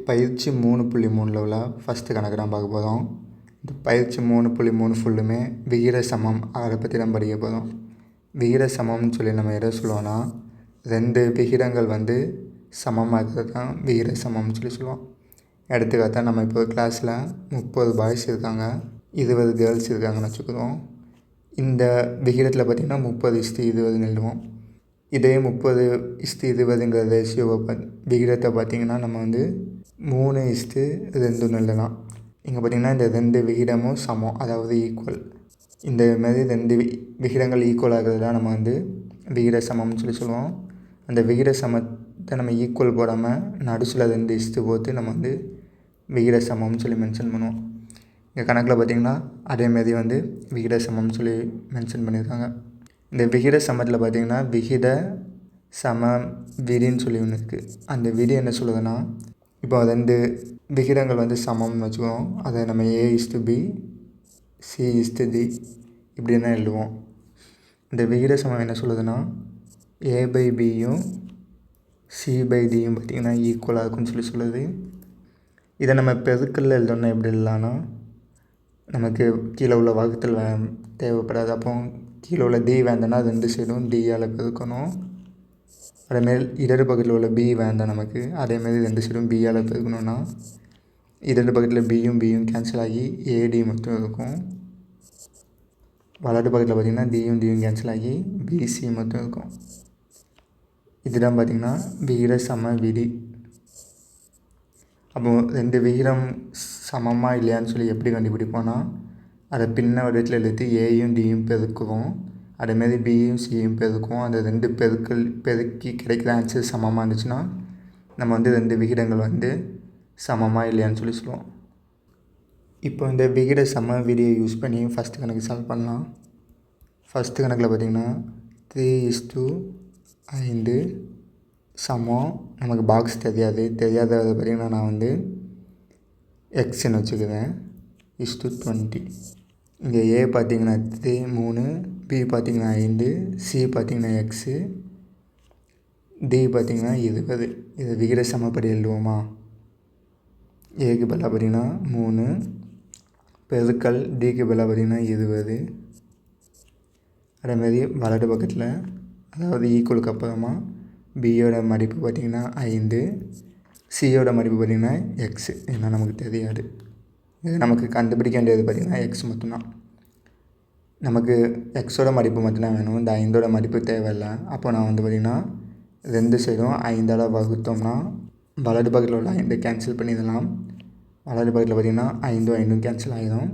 பயிற்சி 3.3ல் உள்ள ஃபஸ்ட்டு கணக்கு தான் பார்க்க போகிறோம். இந்த பயிற்சி 3.3 ஃபுல்லுமே விகித சமம் அதை பற்றி தான் படிக்க போகிறோம். விகித சமம்னு சொல்லி நம்ம எதை சொல்லுவோம்னா, 2 விகிதங்கள் சமமாக இருக்கிறது தான் விகித சமம்னு சொல்லி சொல்லுவோம். எடுத்துக்காட்டாக நம்ம இப்போ கிளாஸில் 30 பாய்ஸ் இருக்காங்க, 20 கேர்ள்ஸ் இருக்காங்கன்னு வச்சுக்கிறோம். இந்த விகிதத்தில் பார்த்திங்கன்னா 30:20 எழுதுவோம். இதே 30:20ங்கிற ரேஷியோவை விகிதத்தை பார்த்திங்கன்னா நம்ம 3:2 எழுதலாம். இங்கே பார்த்திங்கன்னா இந்த 2 விகிதமும் சமம், அதாவது ஈக்குவல். இந்த மாதிரி 2 விகிதங்கள் ஈக்குவல் ஆகிறது தான் நம்ம விகித சமம்னு சொல்லி சொல்லுவோம். அந்த விகித சமத்தை நம்ம ஈக்குவல் போடாமல் நடுசில் 2 போட்டு நம்ம விகித சமம்னு சொல்லி மென்ஷன் பண்ணுவோம். இந்த கணக்கில் பார்த்திங்கன்னா அதேமாரி விகித சமம்னு சொல்லி மென்ஷன் பண்ணியிருக்காங்க. இந்த விகித சமத்தில் பார்த்திங்கன்னா விகித சம விதின்னு சொல்லி ஒன்று இருக்குது. அந்த விதி என்ன சொல்லுதுன்னா, இப்போ 2 விகிதங்கள் சமம்னு வச்சுக்குவோம். அதை நம்ம A:B, C:D இப்படி தான் எழுதுவோம். இந்த விகித சமம் என்ன சொல்லுதுன்னா, A/Bயும் C/Dயும் பார்த்திங்கன்னா ஈக்குவலாக இருக்குன்னு சொல்லி சொல்லுது. இதை நம்ம பெருக்கல்ல எழுதணும்னா எப்படி எழுதலான்னா, நமக்கு கீழே உள்ள வகுத்தல் தேவைப்படாது. அப்போ கீழே உள்ள D வேண்டாம்னா 2 சைடும் Dயால் பெருக்கணும். அதேமாரி இடது பக்கத்தில் உள்ள B வேண்டாம் நமக்கு, அதேமாரி 2 சைடும் Bயால் பெருக்கணும்னா இடது பக்கத்தில் Bயும் கேன்சல் ஆகி AD மட்டும் இருக்கும். வலது பக்கத்தில் பார்த்திங்கன்னா Dயும் கேன்சல் ஆகி BC மட்டும் இருக்கும். இதுதான் பார்த்திங்கன்னா விகித சம விதி. அப்போது 2 விகிதம் சமமாக இல்லையான்னு சொல்லி எப்படி கண்டுபிடிப்போன்னா, அதை பின்ன வடிவத்தில் எழுதி Aயும் Dயும் பெருக்குவோம். அதேமாரி Bயும் Cயும் பெருக்குவோம். அந்த 2 பெருக்கி கிடைக்கிற ஆன்சர் சமமாக இருந்துச்சுன்னா நம்ம 2 விகிதங்கள் சமமாக இல்லையான்னு சொல்லி சொல்லுவோம். இப்போ இந்த விகித சம விதியை யூஸ் பண்ணி ஃபஸ்ட்டு கணக்கு சால்வ் பண்ணலாம். ஃபஸ்ட்டு கணக்கில் பார்த்திங்கன்னா 3:5 சமம். நமக்கு பாக்ஸ் தெரியாதது பார்த்திங்கன்னா நான் எக்ஸ்ன்னு வச்சுக்குவேன், /20. இங்கே A பார்த்திங்கன்னா 3, B பார்த்திங்கன்னா 5, C பார்த்திங்கன்னா X, D பார்த்திங்கன்னா 20. இது விகித சமப்படி எழுதுவோமா? Aக்கு பதிலாக பார்த்திங்கன்னா 3 பெருக்கல் Dக்கு பதிலாக பார்த்திங்கன்னா 20. அதேமாரி வலது பக்கத்தில், அதாவது ஈக்குவலுக்கு அப்புறமா Bயோட மதிப்பு பார்த்திங்கன்னா 5, Cயோட மதிப்பு பார்த்திங்கன்னா X. ஏன்னா நமக்கு தெரியாது. இது நமக்கு கண்டுபிடிக்க வேண்டியது பார்த்திங்கன்னா X மட்டும்தான். நமக்கு Xோட மதிப்பு மட்டும்தான் வேணும், இந்த 5ஓட மதிப்பு தேவையில்லை. அப்போ நான் பார்த்திங்கன்னா 2 சைடும் 5ஆல் வகுத்தோம்னா வலது பக்கத்தில் உள்ள 5 கேன்சல் பண்ணிடலாம். வலது பக்கத்தில் பார்த்திங்கன்னா 5ம் கேன்சல் ஆகிடும்.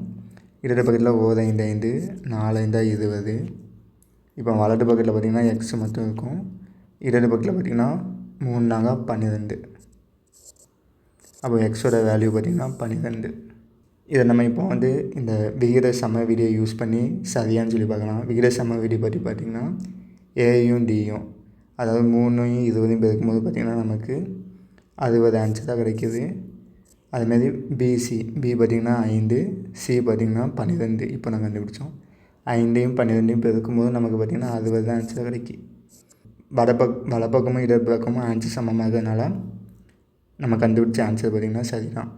இடது பக்கத்தில் 1 5 5, 4 5 20. இப்போ வலது பக்கத்தில் பார்த்திங்கன்னா X மட்டும் இருக்கும். இடது பக்கத்தில் பார்த்திங்கன்னா 3 4 12. அப்போ Xோட வேல்யூ பார்த்திங்கன்னா 12. இதை நம்ம இப்போ இந்த விகித சம விதியை யூஸ் பண்ணி சரியான்னு சொல்லி பார்க்கலாம். விகித சம விதி பற்றி பார்த்திங்கன்னா Aயும் Dயும், அதாவது 3யும் 20யும் பெருக்கும்போது பார்த்திங்கன்னா நமக்கு 60 ஆன்சராக கிடைக்கிது. அதுமாரி B பார்த்திங்கன்னா 5, C பார்த்திங்கன்னா 12. இப்போ நாங்கள் கண்டுபிடிச்சோம். 5யும் 12யும் பெருக்கும்போது நமக்கு பார்த்திங்கன்னா 60 ஆன்சராக கிடைக்கி. வலப்பக்கமும் இடது பக்கமும் ஆன்சர் சமமாக இருக்கிறதுனால நம்ம கண்டுபிடிச்ச ஆன்சர் பார்த்திங்கன்னா சரிதான்.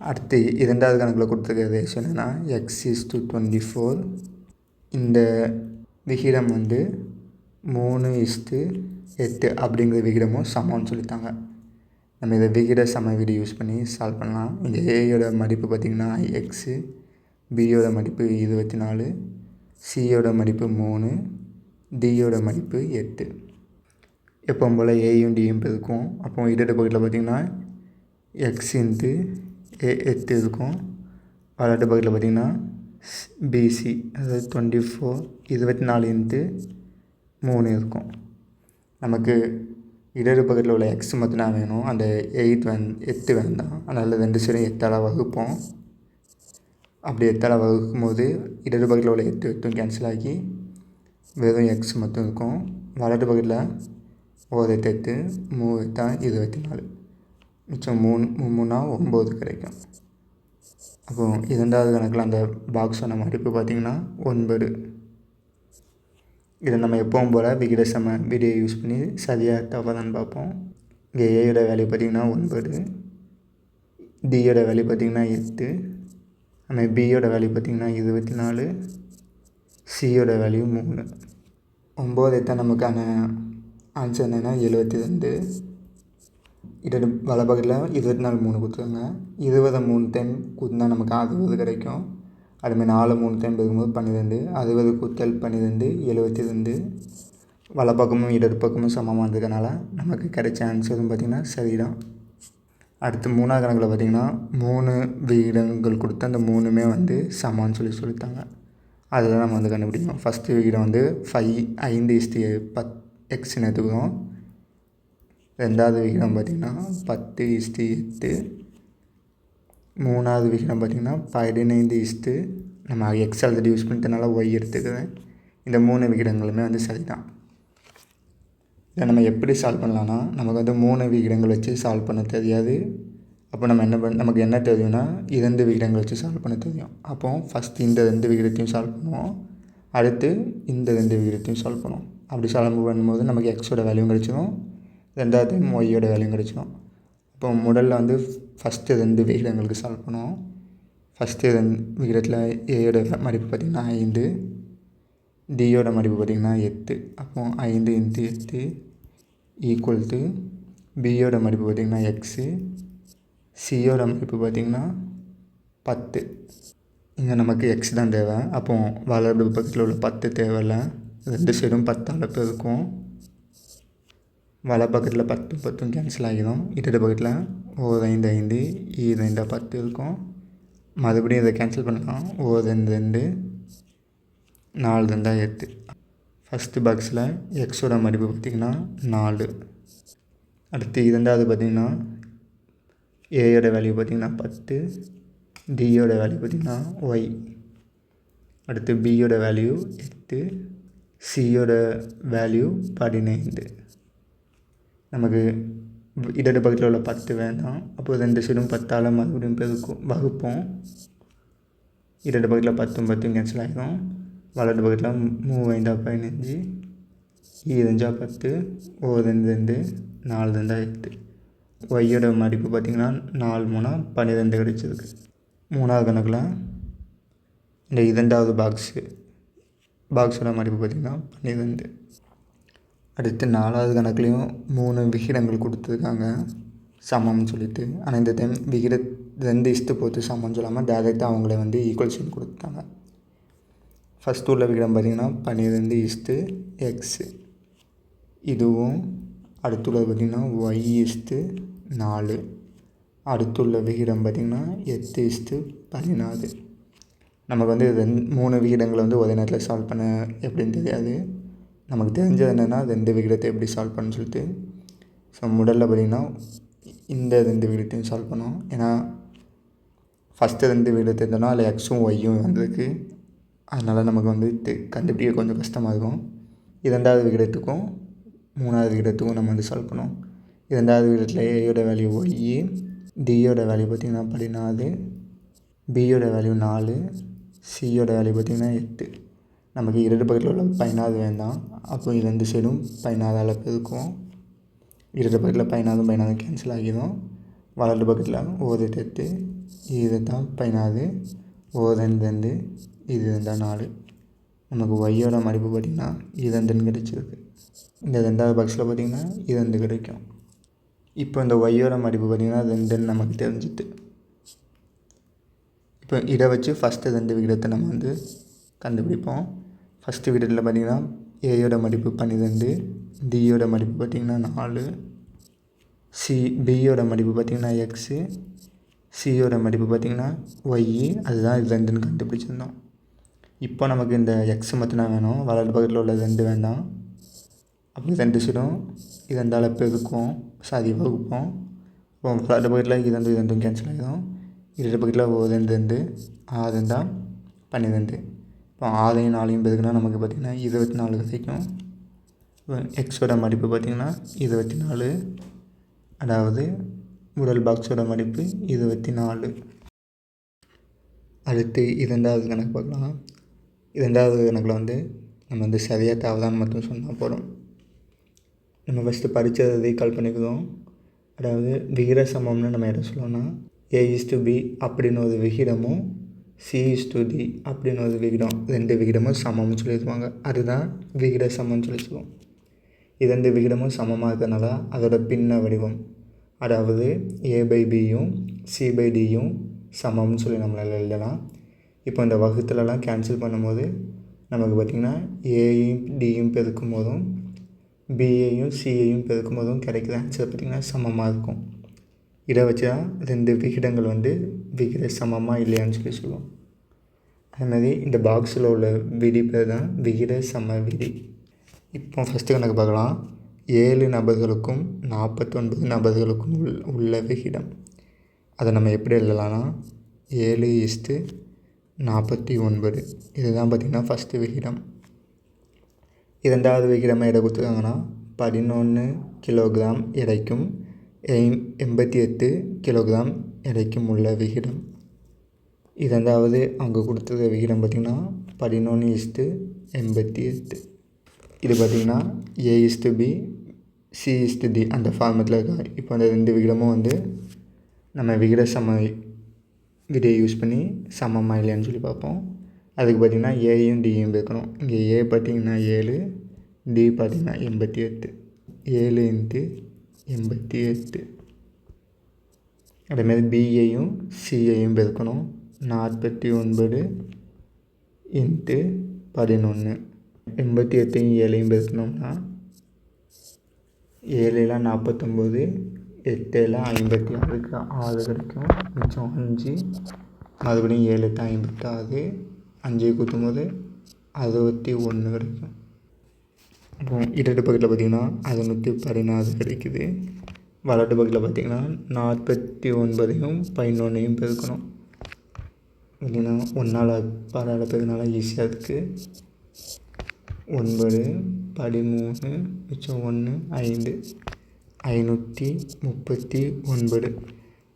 அடுத்து 2வது கணக்கில் கொடுத்துருக்க ரேஷியோ என்னென்னா X:24. இந்த விகிதம் 3:8 அப்படிங்கிற விகிதமும் சமம்னு சொல்லித்தாங்க. நம்ம இதை விகித சம விதி யூஸ் பண்ணி சால்வ் பண்ணலாம். இங்கே Aயோட மதிப்பு பார்த்திங்கன்னா X, Bயோட மதிப்பு 24, Cயோட மதிப்பு 3, Dயோட மதிப்பு 8. எப்பவும் போல் Aயும் Dயும் பெருக்கும். அப்போ இடது பக்கத்தில் பார்த்திங்கன்னா X × 8 இருக்கும். வலது பக்கத்தில் பார்த்திங்கன்னா BC, அதாவது 24 × 3 இருக்கும். நமக்கு இடது பக்கத்தில் உள்ள X மட்டும்தான் வேணும், அந்த 8 வேண்டாம். அதனால் 2 சைடும் 8ஆல் வகுப்போம். அப்படி 8ஆல் வகுக்கும்போது இடது பக்கத்தில் உள்ள 8 கேன்சல் ஆகி வெறும் X மட்டும் இருக்கும். வலது பக்கத்தில் 1 8 3 8 24, மிச்சம் 3 9 கிடைக்கும். அப்போது 2வது கணக்கில் அந்த பாக்ஸோட மதிப்பு பார்த்திங்கன்னா 9. இதை நம்ம எப்பவும் போல் விகித சம விதியை யூஸ் பண்ணி சரியாக தவறான்னு பார்ப்போம். இங்கே ஏயோட வேல்யூ பார்த்திங்கன்னா 9, டியோட வேல்யூ பார்த்திங்கன்னா 8, அதுமாதிரி பியோட வேல்யூ பார்த்திங்கன்னா 24, சியோட வேல்யூ 3. 9 தான் நமக்கான ஆன்சர் என்னென்னா 72. இடது வலப்பக்கத்தில் 24 3 கொடுத்துருங்க. 20 3 டைம் கூட்டினா நமக்கு 60 கிடைக்கும். அதுமாதிரி 4 3 டைம் பெருக்கும்போது 12, 60 கூட்டல் 12 72. வலப்பக்கமும் இடது பக்கமும் சமமாக இருந்ததுனால நமக்கு கிடைச்ச ஆன்சரும் பார்த்திங்கன்னா சரிதான். அடுத்து 3வது கணக்கில் பார்த்திங்கன்னா 3 விகிதங்கள் கொடுத்து அந்த 3மே வந்து சமம்னு சொல்லித்தாங்க. அதில் நம்ம வந்து கண்டுபிடிக்கணும். ஃபஸ்ட்டு விகிதம் வந்து 5:10 எக்ஸ்ன்னு எடுத்துக்கிறோம். 2வது விகிதம் பார்த்திங்கன்னா 10:8. 3வது விகிதம் பார்த்திங்கன்னா 15:, நம்ம எக்ஸ் ஆல்ரெடி யூஸ் பண்ணிட்டனால ஒய் எடுத்துக்கிறேன். இந்த 3 விகிதங்களுமே வந்து சரிதான். இதை நம்ம எப்படி சால்வ் பண்ணலான்னா, நமக்கு வந்து 3 விகிதங்கள் வச்சு சால்வ் பண்ண தெரியாது. அப்போ நம்ம நமக்கு என்ன தெரியும்னா 2 விகிதங்கள் வச்சு சால்வ் பண்ண தெரியும். அப்போ ஃபஸ்ட்டு இந்த 2 விகிதத்தையும் சால்வ் பண்ணுவோம். அடுத்து இந்த 2 விகிதத்தையும் சால்வ் பண்ணுவோம். அப்படி சால்வ் பண்ணும்போது நமக்கு எக்ஸோட வேல்யூ கிடச்சிடும். 2வது டைம் ஒய்யோட வேல்யூ கிடச்சிடும். அப்போ முதல்ல வந்து ஃபஸ்ட்டு 2 விகிதங்களுக்கு சால்வ் பண்ணுவோம். ஃபஸ்ட்டு விகிதத்தில் ஏயோட மதிப்பு பார்த்திங்கன்னா 5, டியோட மதிப்பு பார்த்திங்கன்னா 8. அப்போ 5 × 8 ஈக்குவல் டு பியோட மதிப்பு பார்த்திங்கன்னா எக்ஸு, சியோட மதிப்பு பார்த்திங்கன்னா 10. இங்கே நமக்கு எக்ஸ் தான் தேவை. அப்போ வலது பக்கத்தில் உள்ள 10 தேவையில்லை. 2 சைடும் 10ஆல் பெருக்கும். வலை பக்கத்தில் 10 10 கேன்சல் ஆகிடும். இடது பக்கத்தில் 5 5 2 10 இருக்கும். மறுபடியும் இதை கேன்சல் பண்ணலாம். 2 2 4 2 8. ஃபஸ்ட்டு பாக்ஸில் எக்ஸோட மதிப்பு பார்த்திங்கன்னா 4. அடுத்து 2வது பார்த்திங்கன்னா ஏயோட வேல்யூ பார்த்திங்கன்னா 10, டியோட வேல்யூ பார்த்திங்கன்னா ஒய். அடுத்து பியோட வேல்யூ 8, சியோட வேல்யூ 15. நமக்கு இடது பக்கத்தில் உள்ள 10 வேண்டாம். அப்போது 2 சைடும் 10ஆல் மறுபடியும் வகுப்போம். இடது பக்கத்தில் 10 10 கேன்சல் ஆகிடும். வலது பக்கத்தில் 3 5 15, 2 10, 2 2 4 2 8. ஒய்யோட மதிப்பு பார்த்திங்கன்னா 4 3 12 கிடைச்சிருக்கு. 3வது கணக்கில் இந்த 2வது பாக்ஸோட மதிப்பு பார்த்திங்கன்னா 12. அடுத்து 4வது கணக்குலேயும் 3 விகிதங்கள் கொடுத்துருக்காங்க சமம்னு சொல்லிட்டு. ஆனால் இந்த டைம் 2 போட்டு சமம்னு சொல்லாமல் டேரெக்டாக அவங்களே வந்து ஈக்குவல் சைன் கொடுத்துட்டாங்க. ஃபஸ்ட்டு உள்ள விகிதம் பார்த்திங்கன்னா 12 எக்ஸு. இதுவும் அடுத்துள்ளது பார்த்திங்கன்னா y/4. அடுத்துள்ள விகிதம் பார்த்திங்கன்னா 8/16. நமக்கு வந்து 3 விகிதங்களை வந்து ஒரே நேரத்தில் சால்வ் பண்ண எப்படின்னு தெரியாது. நமக்கு தெரிஞ்சது என்னென்னா 2 விகிதத்தை எப்படி சால்வ் பண்ணணும்னு சொல்லிட்டு. ஸோ முதல்ல பார்த்திங்கன்னா இந்த 2 விகிதத்தையும் சால்வ் பண்ணோம். ஏன்னா ஃபஸ்ட்டு 2 விகிதத்தை இருந்தோன்னா அதில் எக்ஸும் ஒய்யும் வந்திருக்கு. அதனால் நமக்கு வந்து கண்டுபிடிக்க கொஞ்சம் கஷ்டமாக இருக்கும். 2வது விகிதத்துக்கும் 3வது விகிதத்துக்கும் நம்ம வந்து சால்வ் பண்ணோம். 2வது விகிதத்தில் ஏயோட வேல்யூ ஒய், டியோட வேல்யூ பார்த்திங்கன்னா 14, பியோட வேல்யூ 4, சியோட வேல்யூ பார்த்திங்கன்னா 8. நமக்கு இடது பக்கத்தில் உள்ள 16 வேண்டாம். அப்போ 2 சைடும் 16ஆல் பெருக்கும். இடது பக்கத்தில் 16 16 கேன்சல் ஆகிடும். வலது பக்கத்தில் 1 8 இது தான் 16, 2 2 இது 2 4. நமக்கு ஒய்யோட மதிப்பு பார்த்திங்கன்னா 2 கிடைச்சிருக்கு. இந்த 2வது பாக்ஸில் பார்த்திங்கன்னா 2 கிடைக்கும். இப்போ இந்த ஒய்யோட மதிப்பு பார்த்திங்கன்னா 2ன்னு நமக்கு தெரிஞ்சுட்டு. இப்போ இதை வச்சு ஃபஸ்ட்டு 2 விகிதத்தை நம்ம வந்து கண்டுபிடிப்போம். ஃபஸ்ட்டு விகிதத்தில் பார்த்திங்கன்னா ஏயோட மதிப்பு 12, டியோட மதிப்பு பார்த்திங்கன்னா 4, பியோட மதிப்பு பார்த்திங்கன்னா எக்ஸு, சியோட மதிப்பு பார்த்திங்கன்னா ஒய். அதுதான் இது 2ன்னு கண்டுபிடிச்சிருந்தோம். இப்போ நமக்கு இந்த எக்ஸ் மட்டும்தான் வேணும். வலது பக்கத்தில் உள்ள 2 வேண்டாம். அப்போ 2 சைடும் 2ஆல் பெருக்கும் வகுப்போம். இப்போ வலது பக்கத்தில் 2 2 கேன்சல் ஆகிடும். இடது பக்கத்தில் 2 2 6 2 12. இப்போ 6 4 பெருக்குனா நமக்கு பார்த்திங்கன்னா 24 கிடைக்கும். இப்போ எக்ஸோட மதிப்பு பார்த்திங்கன்னா 24. அதாவது முதல் பாக்ஸோட மதிப்பு 24. அடுத்து 2வது கணக்கு பார்க்கலாம். 2வது கணக்கில் வந்து நம்ம வந்து சரியாக தவறான்னு மட்டும் சொன்னால் போதும். நம்ம ஃபஸ்ட்டு படித்ததை ரீகால் பண்ணிக்கிறோம். அதாவது விகித சமம்னு நம்ம எதை சொல்லுவோம்னா A:B அப்படின்னு ஒரு விகிதமும் C:D அப்படின்னு ஒரு விகிதம், 2 விகிதமும் சமம்னு சொல்லிடுவாங்க. அதுதான் விகித சமம்னு சொல்லுவோம். இது 2 விகிதமும் சமமாக இருக்கிறதுனால அதோட பின்ன வடிவம், அதாவது A/Bயும் C/Dயும் சமம்னு சொல்லி நம்மளால் எழுதலாம். இப்போ இந்த வகுத்துலலாம் கேன்சல் பண்ணும்போது நமக்கு பார்த்திங்கன்னா ஏயும் டியும் பெருக்கும் போதும் பியையும் சியையும் பெருக்கும் போதும் கிடைக்கிற ஆன்சர் பார்த்திங்கன்னா சமமாக இருக்கும். இதை வச்சு தான் 2 விகிதங்கள் விகித சமமாக இல்லையான்னு சொல்லி சொல்லுவோம். அதுமாதிரி இந்த பாக்ஸில் உள்ள விதி பேர் தான் விகித சம விதி. இப்போ ஃபஸ்ட்டு கணக்கு பார்க்கலாம். 7 நபர்களுக்கும் 49 நபர்களுக்கும் உள்ள விகிதம். அதை நம்ம எப்படி எழுதலாம்னா 7:49. இதுதான் பார்த்திங்கன்னா ஃபஸ்ட்டு விகிதம். இரண்டாவது விகிதமாக எடை கொடுத்துருக்காங்கன்னா 11 கிலோகிராம் எடைக்கும் 88 கிலோகிராம் எடைக்கும் உள்ள விகிதம். இரண்டாவது அங்கே கொடுத்துருக்க விகிதம் பார்த்திங்கன்னா 11:88. இது பார்த்திங்கன்னா A:B C:D அந்த ஃபார்மேட்டில் இருக்கா. இப்போ அந்த 2 விகிதமும் நம்ம விகித சம விதியை யூஸ் பண்ணி சமமாக இல்லையான்னு சொல்லி பார்ப்போம். அதுக்கு பார்த்திங்கன்னா ஏயும் டியும் இருக்கணும். இங்கே ஏ பார்த்திங்கன்னா 7, டி பார்த்திங்கன்னா 88. 7×88. அதேமாதிரி பியையும் சியையும் பெருக்கணும். 49 × 11. 88யும் 7யும் பெருக்கணும்னா 7×49, 8×56 6 கிடைக்கும். மிச்சம் 5, மறுபடியும் 7×56, 5 கூட்டும்போது 61 கிடைக்கும். இப்போ இடது பக்கத்தில் பார்த்திங்கன்னா 616 கிடைக்குது. வலது பக்கத்தில் பார்த்திங்கன்னா 49யும் 11யும் பெருக்கணும். பார்த்திங்கன்னா 1ஆல் 6ஆல் பெருக்கினால ஈஸியாக இருக்குது. 9, 13, மிச்சம் 1, 5, 539.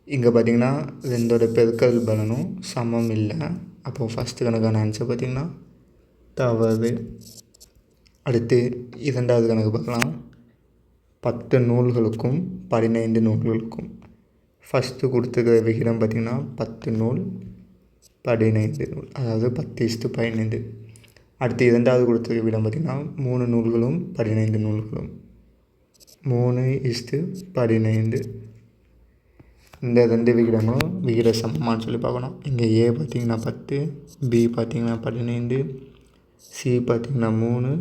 இங்கே பார்த்திங்கன்னா 2ஓட பெருக்கல் பலனும் சமம் இல்லை. அப்போது ஃபஸ்ட்டு கணக்கான ஆன்சர் பார்த்திங்கன்னா தவறு. அடுத்து இரண்டாவது கணக்கு பார்க்கலாம். 10 நூல்களுக்கும் 15 நூல்களுக்கும். ஃபஸ்ட்டு கொடுத்துருக்கிற விகிதம் பார்த்திங்கன்னா 10 நூல் 15 நூல், அதாவது 10:15. அடுத்து இரண்டாவது கொடுத்துருக்க விகிதம் பார்த்திங்கன்னா 3 நூல்களும் 15 நூல்களும், 3:15. இந்த 2 விகிதங்களும் விகித சமமானு சொல்லி பார்க்கணும். இங்கே ஏ பார்த்திங்கன்னா 10, பி பார்த்திங்கன்னா 15, சி பார்த்திங்கன்னா 3,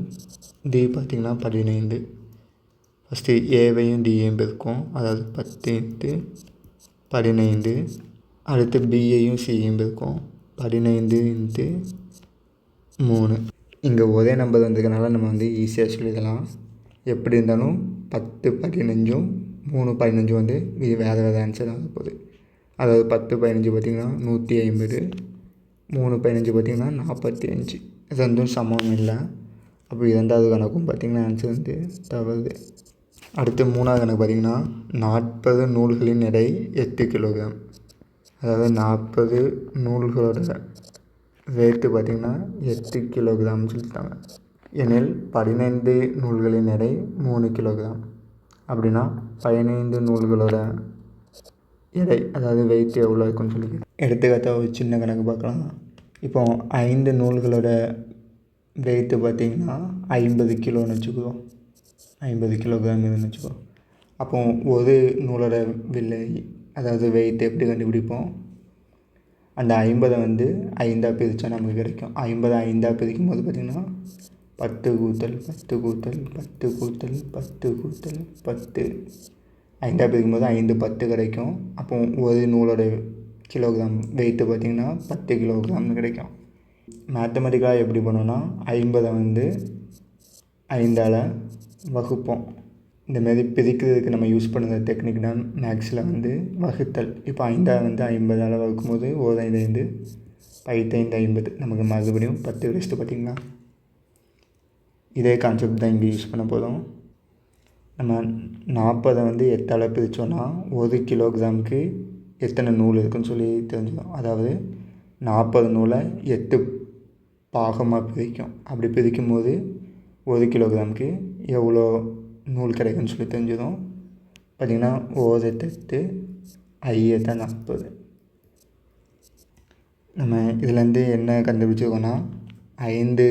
டி பார்த்திங்கன்னா 15. ஃபஸ்ட்டு ஏவையும் டியையும் பெருக்கும், அதாவது 10×15. அடுத்து பியையும் சியையும் பெருக்கும், 15×3. இங்கே ஒரே நம்பர் வந்ததுனால நம்ம ஈஸியாக சொல்லிடலாம். எப்படி இருந்தாலும் 10, 15, 3, 15 வேறு வேறு ஆன்சர் ஆக போகுது. அதாவது 10, 15 பார்த்திங்கன்னா 150, 3, 15 பார்த்திங்கன்னா 45. ரெண்டும் சமம் இல்லை. அப்போ இரண்டாவது கணக்கும் பார்த்திங்கன்னா ஆன்சர் தவறு. அடுத்து மூணாவது கணக்கு பார்த்திங்கன்னா 40 நூல்களின் எடை 8 கிலோகிராம். அதாவது 40 நூல்களோட வெயிட்டு பார்த்திங்கன்னா 8 கிலோகிராம்னு சொல்லிட்டாங்க. எனில் 15 நூல்களின் எடை 3 கிலோகிராம். அப்படின்னா 15 நூல்களோட எடை, அதாவது வெயிட் எவ்வளோ இருக்குன்னு சொல்லி எடுத்துக்காட்டாக ஒரு சின்ன கணக்கு பார்க்கலாம். இப்போ 5 நூல்களோட வெயிட்டு பார்த்திங்கன்னா 50 கிலோன்னு வச்சுக்குவோம். 50 கிலோகிராம் இதுன்னு வச்சுக்குவோம். அப்போ ஒரு நூலோட விலை, அதாவது வெயிட் எப்படி கண்டுபிடிப்போம்? அந்த 50 5ஆக பிரித்தா நமக்கு கிடைக்கும். 50 5ஆக பிரிக்கும் போது பார்த்திங்கன்னா 10 கூட்டல் 10 கூட்டல் 10 கூட்டல் 10 கூட்டல் 10, 5ஆக பிரிக்கும் போது 5 10 கிடைக்கும். அப்போ ஒரு நூலோட கிலோகிராம் வெயிட்டு பார்த்திங்கன்னா 10 கிலோகிராம்னு கிடைக்கும். மேத்தமெட்டிக்கலாக எப்படி பண்ணோன்னா 50 5ஆல் வகுப்போம். இந்தமாரி பிரிக்கிறதுக்கு நம்ம யூஸ் பண்ணுற டெக்னிக் தான் மேக்ஸில் வகுத்தல். இப்போ 5ஆல் 50ஆல் வகுக்கும்போது 1 5 5, 5 50, நமக்கு மறுபடியும் 10 கிடைச்சிட்டு. பார்த்திங்களா, இதே கான்செப்ட் தான் இங்கே யூஸ் பண்ண போதும். நம்ம 40 8ஆல் பிரித்தோன்னா 1 கிலோகிராமுக்கு எத்தனை நூல் இருக்குதுன்னு சொல்லி தெரிஞ்சுக்கணும். அதாவது 40 நூலை 8 பாகமாக பிரிக்கும். அப்படி பிரிக்கும் போது 1 கிலோகிராமுக்கு எவ்வளோ நூல் கிடைக்குன்னு சொல்லி தெரிஞ்சிடும். பார்த்திங்கன்னா ஓ8 ஐ8 40. நம்ம இதுலேருந்து என்ன கண்டுபிடிச்சிருக்கோன்னா 5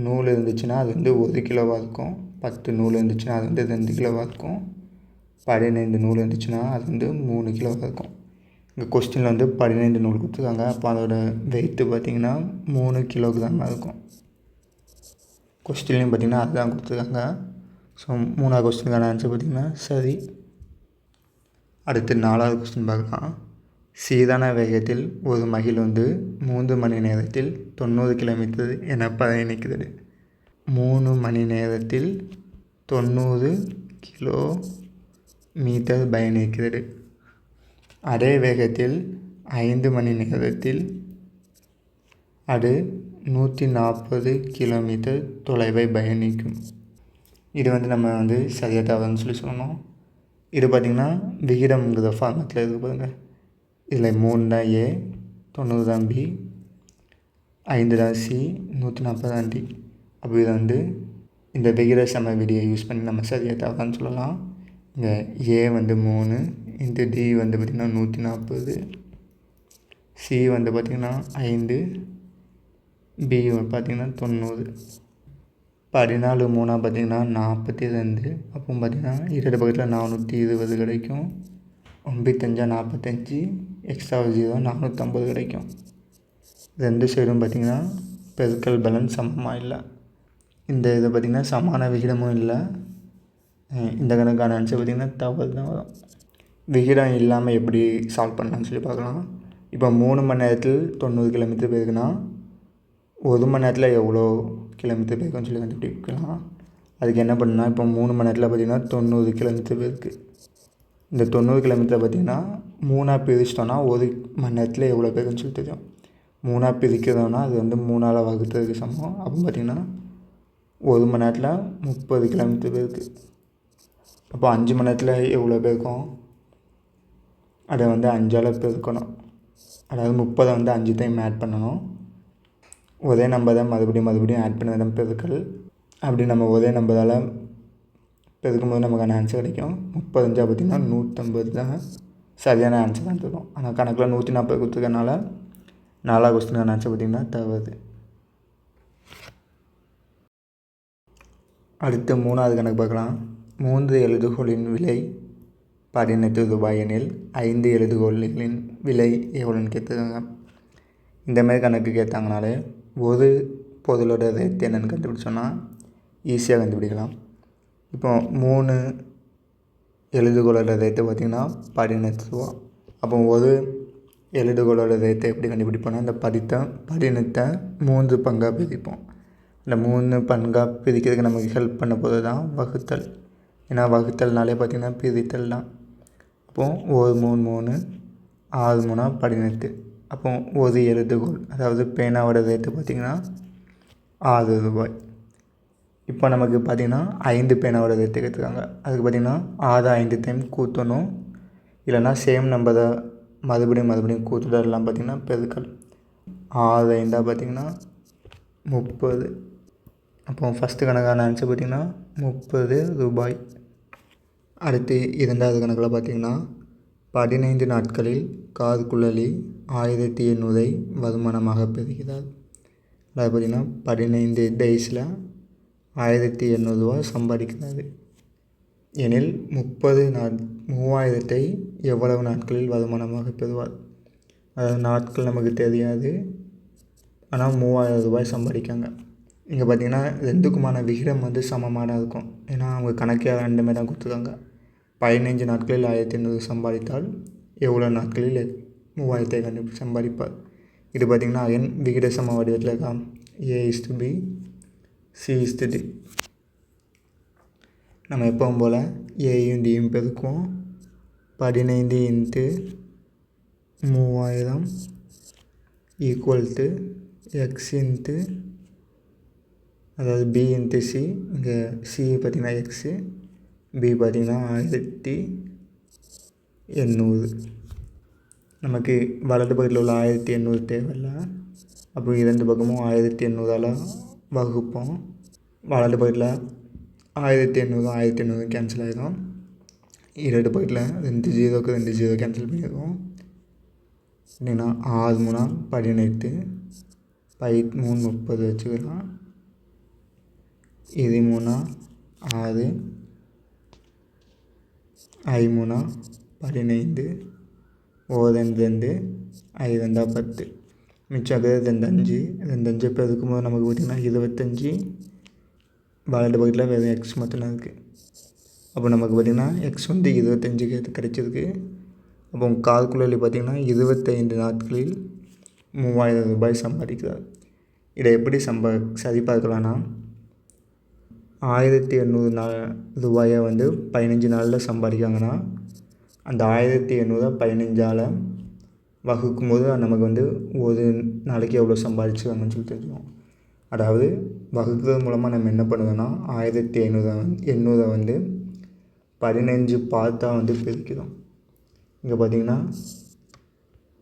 நூல் இருந்துச்சுன்னா அது வந்து 1 கிலோவாக இருக்கும். 10 நூல் இருந்துச்சுன்னா அது வந்து 2 கிலோவாக இருக்கும். 15 நூல் இருந்துச்சுன்னா அது வந்து 3 கிலோவாக இருக்கும். இங்கே கொஸ்டினில் வந்து 15 நூல் கொடுத்துருக்காங்க. அப்போ அதோட வெயிட்டு பார்த்திங்கன்னா 3 கிலோகிராம் இருக்கும். கொஸ்டின்லையும் பார்த்திங்கன்னா அதுதான் கொடுத்துருக்காங்க. ஸோ 3வது கொஸ்டினுக்கான ஆன்சர் பார்த்திங்கன்னா சரி. அடுத்து 4வது கொஸ்டின் பார்க்கலாம். சீரான வேகத்தில் ஒரு மகிழ் வந்து 3 மணி நேரத்தில் 90 கிலோமீட்டர் என பயணிக்கிறது. 3 மணி நேரத்தில் 90 கிலோமீட்டர் பயணிக்கிறது. அதே வேகத்தில் 5 மணி நேரத்தில் அது 140 கிலோமீட்டர் தொலைவை பயணிக்கும். இது வந்து நம்ம வந்து சரியாக தவறுன்னு சொல்லணும். இது பார்த்திங்கன்னா விகிதம்ங்கிற ஃபார்மேட்டில் இருக்குது பாருங்கள். இதில் 3 தான் ஏ, 90 தான் பி, 5 தான் சி, 140 தான் டி. அப்போ இதை வந்து இந்த விகித சம விதியை யூஸ் பண்ணி நம்ம சரியாக தவறான்னு சொல்லலாம். இங்கே ஏ வந்து 3, இந்த டி வந்து பார்த்திங்கன்னா 140, சி வந்து பார்த்திங்கன்னா 5, பி பார்த்திங்கன்னா 90. 14 3 பார்த்திங்கன்னா 42. அப்போ பார்த்திங்கன்னா இரண்டு பக்கத்தில் 420 கிடைக்கும். 95 45, எக்ஸ்ட்ரா 0 450 கிடைக்கும். 2 சைடும் பார்த்திங்கன்னா பெருக்கல் பேலன்ஸ் சமமாக இல்லை. இந்த இதை பார்த்திங்கன்னா சமான விகிதமும் இல்லை. இந்த கணக்கான ஆன்சர் பார்த்திங்கன்னா தவறு தான் வரும். விகிதம் இல்லாமல் எப்படி சால்வ் பண்ணலான்னு சொல்லி பார்க்கலாம். இப்போ 3 மணி நேரத்தில் 90 கிலோமீட்டர் போயிருக்குன்னா 1 மணி நேரத்தில் எவ்வளோ கிலோமீட்டர் போயிருக்குன்னு சொல்லி கண்டுபிடிக்கலாம். அதுக்கு என்ன பண்ணுன்னா, இப்போ 3 மணி நேரத்தில் பார்த்திங்கன்னா 90 கிலோமீட்டர் போயிருக்கு. இந்த 90 கிலோமீட்டர் பார்த்திங்கன்னா 3ஆக பிரிச்சிட்டோன்னா 1 மணி நேரத்தில் எவ்வளோ போயிருக்குன்னு சொல்லி தெரியும். 3ஆக பிரிக்கிறோன்னா அது வந்து 3ஆல் வகுத்ததுக்கு சமம். அப்போ பார்த்திங்கன்னா 1 மணி நேரத்தில் 30 கிலோமீட்டர் போயிருக்கு. அப்போ 5 மணி நேரத்தில் எவ்வளோ போயிருக்கும், அதை வந்து 5ஆல் பெருக்கணும். அதாவது 30 வந்து 5 டைம் ஆட் பண்ணணும். ஒரே நம்பர் தான் மறுபடியும் ஆட் பண்ண தான் பெருக்கல். அப்படி நம்ம ஒரே நம்பரால் பெருக்கும்போது நமக்கான ஆன்சர் கிடைக்கும். 35 பார்த்திங்கன்னா 150 தான் சரியான ஆன்சர் தான் தரும். ஆனால் கணக்கில் 140 கொடுத்துருக்கனால 4வது கொஸ்டினுக்கான ஆன்சர் பார்த்திங்கன்னா தவறு. அடுத்து 3வது கணக்கு பார்க்கலாம். 3 எழுதுகோலின் விலை 18 ரூபாய் எனில் 5 எழுதுகோலின் விலை எவ்வளோன்னு கேட்டுருக்காங்க. இந்தமாதிரி கணக்கு கேட்டாங்கனாலே ஒரு பொருளோட ரேட் என்னென்னு கண்டுபிடிச்சோன்னா ஈஸியாக கண்டுபிடிக்கலாம். இப்போ 3 எழுதுகோளோட ரேட்டு பார்த்திங்கன்னா 18 ரூபா. அப்போ ஒரு எழுதுகோளோட ரேட்டை எப்படி கண்டுபிடிப்போம்னா, இந்த 18 3 பங்காக பிரிப்போம். இந்த 3 பங்காக பிரிக்கிறதுக்கு நமக்கு ஹெல்ப் பண்ண போது தான் வகுத்தல். ஏன்னா வகுத்தல்னாலே பார்த்திங்கன்னா பிரித்தல் தான். அப்போது 1 3 3 6 3 18. அப்போ ஒரு எழுதுகோள் அதாவது பேனாவோட ரேட்டு பார்த்திங்கன்னா 6 ரூபாய். இப்போ நமக்கு பார்த்திங்கன்னா 5 பேனாவோட ரேட்டு கேட்டுருக்காங்க. அதுக்கு பார்த்திங்கன்னா 6 5 டைம் கூட்டணும். இல்லைனா சேம் நம்பரை மறுபடியும் கூட்டுதல்லாம் பார்த்திங்கன்னா பெருக்கல். 6 5 பார்த்திங்கன்னா 30. அப்போ ஃபஸ்ட்டு கணக்கான ஆன்சர் பார்த்திங்கன்னா 30 ரூபாய். அடுத்து 2வது கணக்கில் பார்த்திங்கன்னா 15 நாட்களில் கார்குழலி 1800 வருமானமாக பெறுகிறார். அதாவது பார்த்திங்கன்னா 15 டேஸில் 1800 ரூபா சம்பாதிக்கிறாரு எனில் 30,000 எவ்வளவு நாட்களில் வருமானமாக பெறுவார். அதாவது நாட்கள் நமக்கு தெரியாது, ஆனால் 3000 ரூபாய் சம்பாதிக்காங்க. இங்கே பார்த்திங்கன்னா 2க்குமான விகிதம் வந்து சமமாக இருக்கும். ஏன்னா அவங்க கணக்கே 2 தான் கொடுத்துருக்காங்க. 15 நாட்களில் 1800 சம்பாதித்தால் எவ்வளோ நாட்களில் 3000 சம்பாதிப்பார். இது பார்த்திங்கன்னா விகித சம வடிவத்தில் இருக்கான். A/B C/D. நம்ம எப்பவும் போல் ஏயும் டியும் பெருக்குவோம். 15 × 3000 = X அதாவது B × C. இங்கே C பார்த்திங்கன்னா X, B பார்த்திங்கன்னா 1800. நமக்கு வலது பக்கத்தில் உள்ள 1800 தேவையில்லை. அப்போ 2 பக்கமும் 1800ஆல் வகுப்போம். வலது பக்கத்தில் 1800 கேன்சல் ஆகிடும். இரண்டு பக்கத்தில் 2 ஜீரோக்கு 2 ஜீரோ கேன்சல் பண்ணிடுவோம். இல்லைன்னா 6 3 18 3 30 வச்சுக்கலாம். இது 3 6 3 15 2 5 10 மிச்சம் 2 5 2 இப்போ இருக்கும்போது நமக்கு பார்த்திங்கன்னா 25 வலது பக்கத்தில் வெறும் எக்ஸ் மட்டும்தான் இருக்குது. அப்போ நமக்கு பார்த்திங்கன்னா எக்ஸ் வந்து 25 கிடைச்சிருக்கு. அப்போ கால்குலேட்டர் பார்த்திங்கன்னா 25 நாட்களில் 3000 ரூபாய் சம்பாதிக்கிறார். இதை எப்படி சரி பார்க்கலான்னா 1800 ரூபாயை வந்து 15 நாளில் சம்பாதிக்காங்கன்னா அந்த 1800 15ஆல் வகுக்கும்போது நமக்கு வந்து ஒரு நாளைக்கு எவ்வளோ சம்பாதிச்சுக்காங்கன்னு சொல்லி தெரியும். அதாவது வகுக்கிறது மூலமாக நம்ம என்ன பண்ணுவோம்னா 1800 வந்து 15 பார்ட்டாக வந்து பிரிக்கிறோம். இங்கே பார்த்திங்கன்னா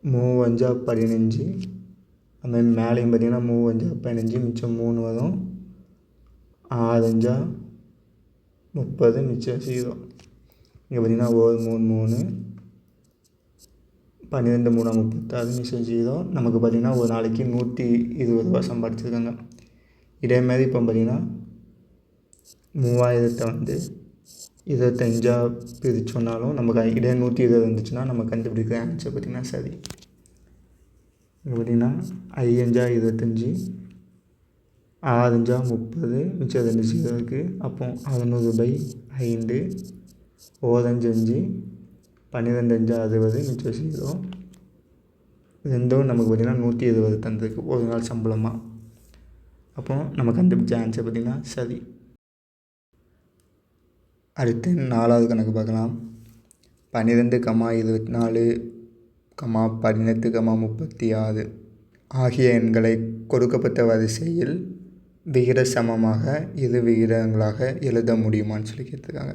3 5 15 அதுமாதிரி மேலேயும் பார்த்திங்கன்னா 3 5 15 மிச்சம் 3 வரும். 6 5 30 மிச்சம் 0. இங்கே பார்த்திங்கன்னா 1 3 12 3 36 மிச்சம் 0. நமக்கு பார்த்திங்கன்னா ஒரு நாளைக்கு 120 ரூபா சம்பாதிச்சிருக்காங்க. இதேமாதிரி இப்போ பார்த்திங்கன்னா 3000 வந்து 25 பிரிச்சோன்னாலும் நமக்கு இதே 120 வந்துச்சுன்னா நம்ம கண்டுபிடிக்கிற ஆன்சர் பார்த்திங்கன்னா சரி. இங்கே பார்த்திங்கன்னா 5 5 25 6 5 30 மிச்சம் 2 0 இருக்குது. அப்போ 600/5 1 5 5 12 5 60 மிச்சம் 0. ரெண்டும் நமக்கு பார்த்திங்கன்னா 120 தந்திருக்கு ஒரு நாள் சம்பளமாக. அப்போ நம்ம கண்டுபிடிச்ச ஆன்சர் பார்த்திங்கன்னா சரி. அடுத்து 4வது கணக்கு பார்க்கலாம். 12, 24, 18, 36 ஆகிய எண்களை கொடுக்கப்பட்ட வரிசையில் விகித சமமாக இரு விகிதங்களாக எழுத முடியுமான்னு சொல்லி கேட்டிருக்காங்க.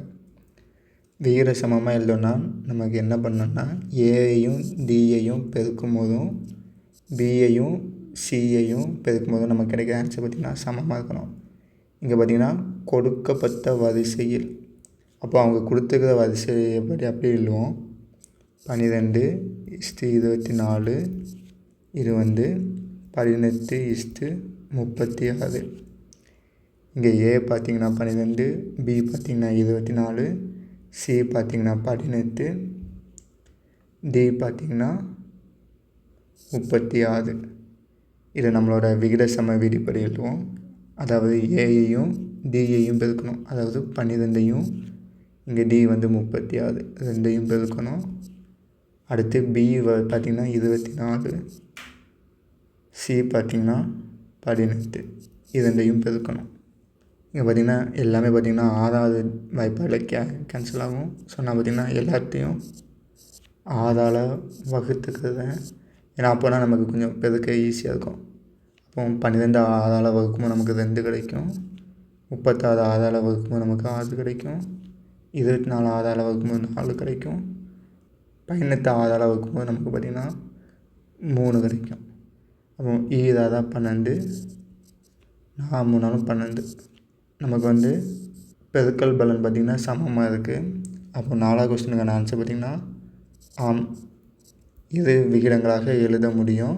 விகித சமமாக எழுதணும்னா நமக்கு என்ன பண்ணணும்னா ஏயையும் டியையும் பெருக்கும் போதும் பியையும் சியையும் பெருக்கும் போதும் நமக்கு கிடைக்கிற ஆன்சர் பார்த்திங்கன்னா சமமாக இருக்கணும். இங்கே பார்த்திங்கன்னா கொடுக்கப்பட்ட வரிசையில், அப்போ அவங்க கொடுத்துருக்கிற வரிசையை படி அப்படி எழுதுவோம். 12:24 இது வந்து 18:36. இங்கே ஏ பார்த்திங்கன்னா 12, பி பார்த்திங்கன்னா 24, சி பார்த்திங்கன்னா 18, டி பார்த்திங்கன்னா 36. இதை நம்மளோட விகித சம விதிப்படி எழுதுவோம். அதாவது ஏயையும் டியையும் பெருக்கணும். அதாவது 12ஐயும் இங்கே டி வந்து 36 ரெண்டையும் பெருக்கணும். அடுத்து பி பார்த்திங்கன்னா 24, சி பார்த்திங்கன்னா 18 இரண்டையும் பெருக்கணும். இங்கே பார்த்திங்கன்னா எல்லாமே பார்த்திங்கன்னா 6வது வாய்ப்பாடில் கேன்சல் ஆகும். ஸோ நான் பார்த்திங்கன்னா எல்லாத்தையும் 6ஆல் வகுத்துக்கிறேன். ஏன்னா அப்போனா நமக்கு கொஞ்சம் பெருக்க ஈஸியாக இருக்கும். அப்போ 12 6ஆல் வகுக்கும்போது நமக்கு 2 கிடைக்கும். 36 6ஆல் வகுக்கும்போது நமக்கு 6 கிடைக்கும். 24 6ஆல் வகுக்கும்போது 4 கிடைக்கும். 18 6ஆல் வகுக்கும்போது நமக்கு பார்த்திங்கன்னா 3 கிடைக்கும். அப்போ 7 12 4 3 12 நமக்கு வந்து பெருக்கல் பலன் பார்த்திங்கன்னா சமமாக இருக்குது. அப்போ 4வது கொஸ்டினுக்கான ஆன்சர் பார்த்திங்கன்னா ஆம், இரு விகிதங்களாக எழுத முடியும்.